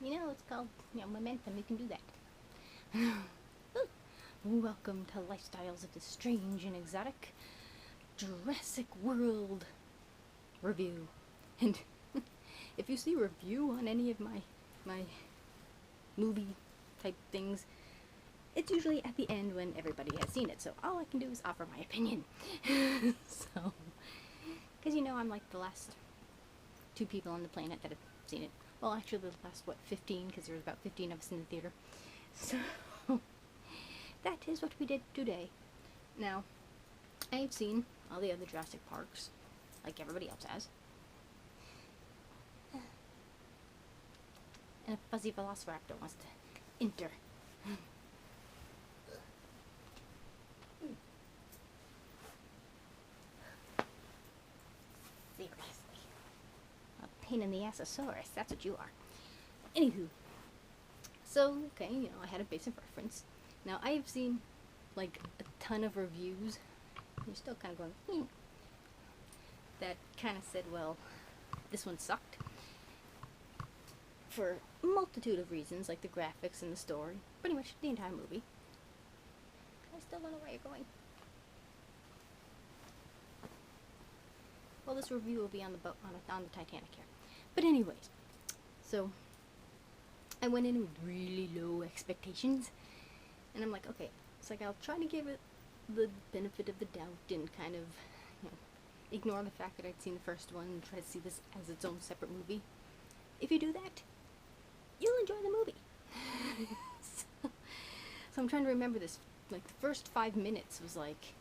You know, it's called, momentum. You can do that. Welcome to Lifestyles of the Strange and Exotic Jurassic World review. And if you see review on any of my movie type things, it's usually at the end when everybody has seen it. So all I can do is offer my opinion. So, because I'm like the last 2 people on the planet that have seen it. Well, actually the last, 15, because there was about 15 of us in the theater. So, that is what we did today. Now, I've seen all the other Jurassic Parks, like everybody else has. And a fuzzy velociraptor wants to enter. Seriously. A pain in the assosaurus, that's what you are. Anywho. So, okay, I had a basic reference. Now, I have seen, like, a ton of reviews. You're still kind of going, that kind of said, well, this one sucked. For a multitude of reasons, like the graphics and the story. Pretty much the entire movie. I still don't know where you're going. Well, this review will be on the boat, on the Titanic here. But anyways, so I went in with really low expectations. And I'm like, okay, it's like I'll try to give it the benefit of the doubt and kind of, ignore the fact that I'd seen the first one and try to see this as its own separate movie. If you do that, you'll enjoy the movie. So I'm trying to remember this. Like, the first 5 minutes was like,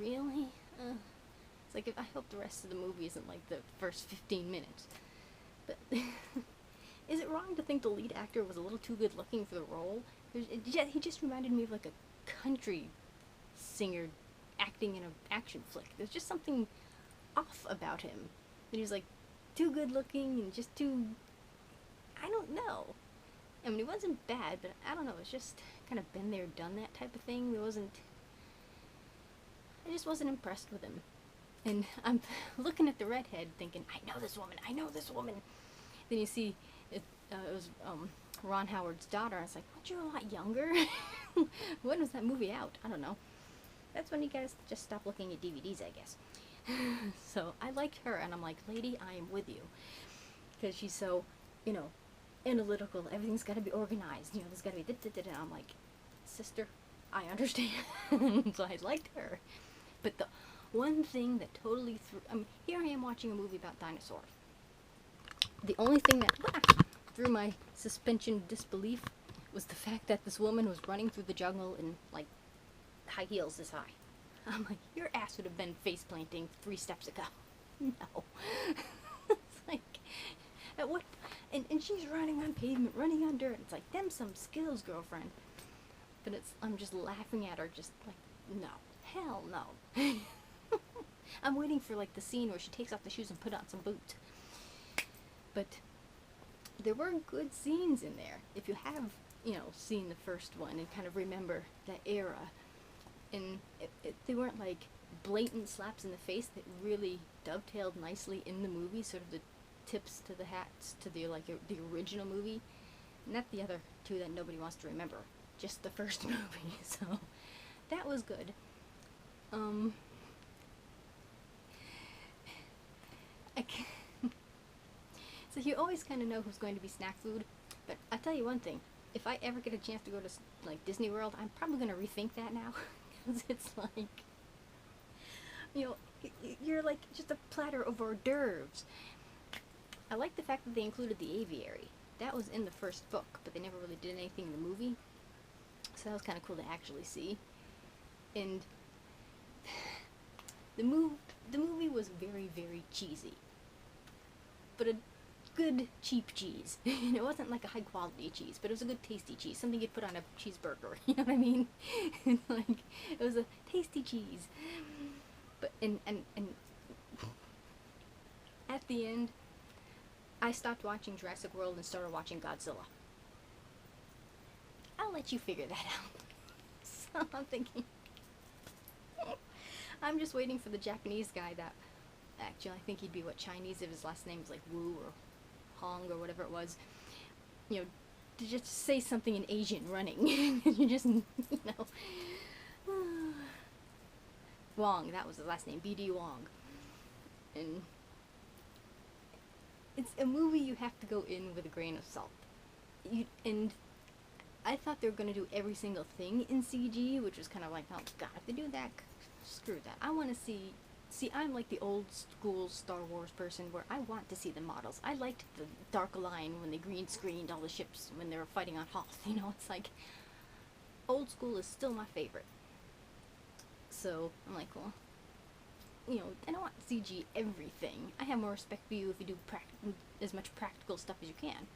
really? It's like, I hope the rest of the movie isn't like the first 15 minutes. But is it wrong to think the lead actor was a little too good looking for the role? He just reminded me of like a country singer acting in an action flick. There's just something off about him. And he's like too good looking and just too, I don't know. I mean, it wasn't bad, but I don't know, it's just kind of been there, done that type of thing. I just wasn't impressed with him. And I'm looking at the redhead thinking, I know this woman. Then you see, it was Ron Howard's daughter. I was like, weren't you a lot younger? When was that movie out? I don't know. That's when you guys just stop looking at DVDs, I guess. So I liked her, and I'm like, lady, I am with you. Because she's so, analytical. Everything's got to be organized. There's got to be da-da-da-da. I'm like, sister, I understand. So I liked her. But the one thing that totally here I am watching a movie about dinosaurs. The only thing that threw my suspension of disbelief was the fact that this woman was running through the jungle in, like, high heels this high. I'm like, your ass would have been face planting 3 steps ago. No. It's like, at what? And she's running on pavement, running on dirt. It's like, them some skills, girlfriend. But I'm just laughing at her, just like, no. Hell no. I'm waiting for, like, the scene where she takes off the shoes and put on some boots. But there were good scenes in there. If you have, seen the first one and kind of remember that era. And they weren't like blatant slaps in the face that really dovetailed nicely in the movie, sort of the tips to the hats to the original movie. Not the other 2 that nobody wants to remember. Just the first movie. So that was good. So you always kind of know who's going to be snack food, but I'll tell you one thing, if I ever get a chance to go to, like, Disney World, I'm probably going to rethink that now, because it's like, you're like just a platter of hors d'oeuvres. I like the fact that they included the aviary. That was in the first book, but they never really did anything in the movie, so that was kind of cool to actually see. And the movie was very, very cheesy, but a good cheap cheese. It wasn't like a high quality cheese, but it was a good tasty cheese, something you'd put on a cheeseburger. You know what I mean? Like, it was a tasty cheese. But and at the end, I stopped watching Jurassic World and started watching Godzilla. I'll let you figure that out. So I'm thinking, I'm just waiting for the Japanese guy that, actually I think he'd be Chinese if his last name was like Wu or Hong or whatever it was. you know, to just say something in Asian running. You just, you know. Wong, that was his last name, B.D. Wong. And it's a movie you have to go in with a grain of salt. And I thought they were going to do every single thing in CG, which was kind of like, oh god, if they do that, screw that. I want to see, I'm like the old school Star Wars person where I want to see the models. I liked the Dark Line when they green screened all the ships when they were fighting on Hoth, you know, it's like, old school is still my favorite. So, I'm like, well, you know, I don't want CG everything. I have more respect for you if you do as much practical stuff as you can.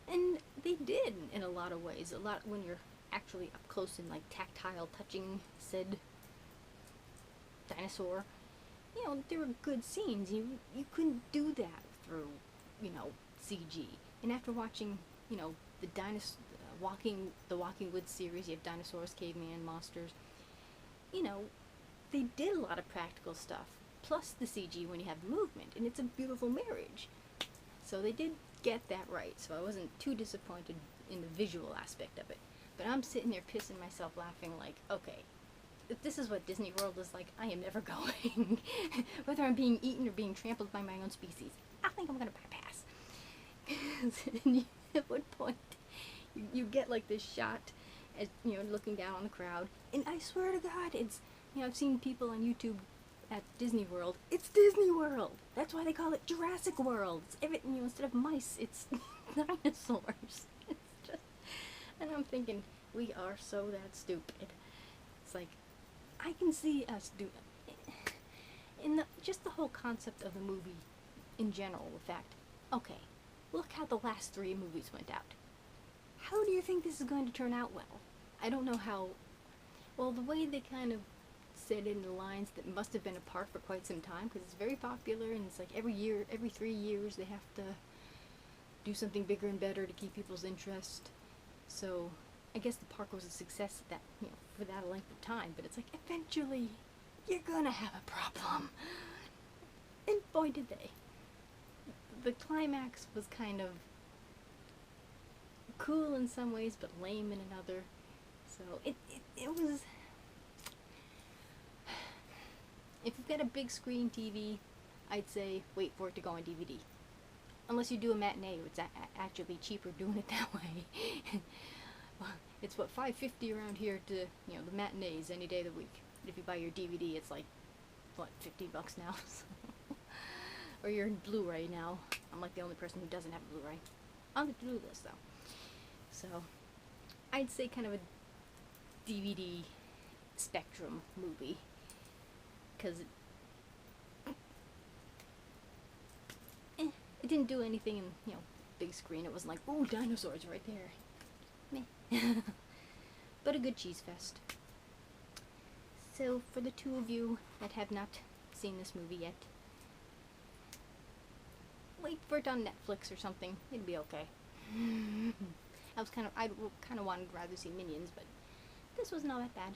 And they did in a lot of ways. A lot when you're actually up close and like tactile touching said dinosaur. You know, there were good scenes. You couldn't do that through, you know, CG. And after watching, you know, the Walking Woods series, you have dinosaurs, caveman, monsters. You know, they did a lot of practical stuff, plus the CG when you have movement, and it's a beautiful marriage. So they did get that right, so I wasn't too disappointed in the visual aspect of it. But I'm sitting there pissing myself laughing like, okay, if this is what Disney World is like, I am never going. Whether I'm being eaten or being trampled by my own species, I think I'm gonna bypass. At one point, you get like this shot as, you know, looking down on the crowd, and I swear to God, it's, you know, I've seen people on YouTube at Disney World. It's Disney World. That's why they call it Jurassic World. It's everything, you know, instead of mice, it's dinosaurs. It's just, and I'm thinking, we are so that stupid. It's like, I can see us do in just the whole concept of the movie in general. The fact, okay, look how the last 3 movies went out. How do you think this is going to turn out well? I don't know how. Well, the way they kind of said in the lines that must have been apart for quite some time, because it's very popular, and it's like every 3 years they have to do something bigger and better to keep people's interest. So I guess the park was a success at that, you know, for that length of time. But it's like eventually you're gonna have a problem, and boy did they. The climax was kind of cool in some ways, but lame in another. So it was. If you've got a big screen TV, I'd say wait for it to go on DVD. Unless you do a matinee, it's actually cheaper doing it that way. It's what, $5.50 around here to, you know, the matinees any day of the week. But if you buy your DVD, it's like, what, $50 now? Or you're in Blu-ray now. I'm like the only person who doesn't have a Blu-ray. On the to-do list though. So I'd say kind of a DVD spectrum movie, because it didn't do anything in, you know, big screen. It wasn't like, oh, dinosaurs right there. Meh. But a good cheese fest. So for the 2 of you that have not seen this movie yet, wait for it on Netflix or something. It'll be okay. I kind of wanted to rather see Minions, but this was not that bad.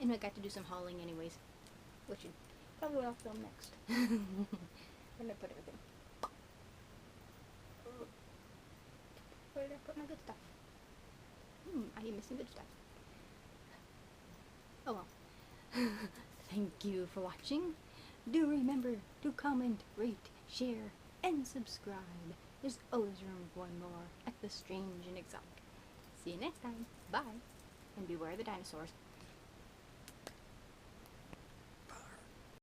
And I got to do some hauling anyways, which is probably what I'll film next. Where did I put everything? Where did I put my good stuff? I am missing good stuff. Oh well. Thank you for watching. Do remember to comment, rate, share, and subscribe. There's always room for one more at the strange and exotic. See you next time. Bye. And beware the dinosaurs.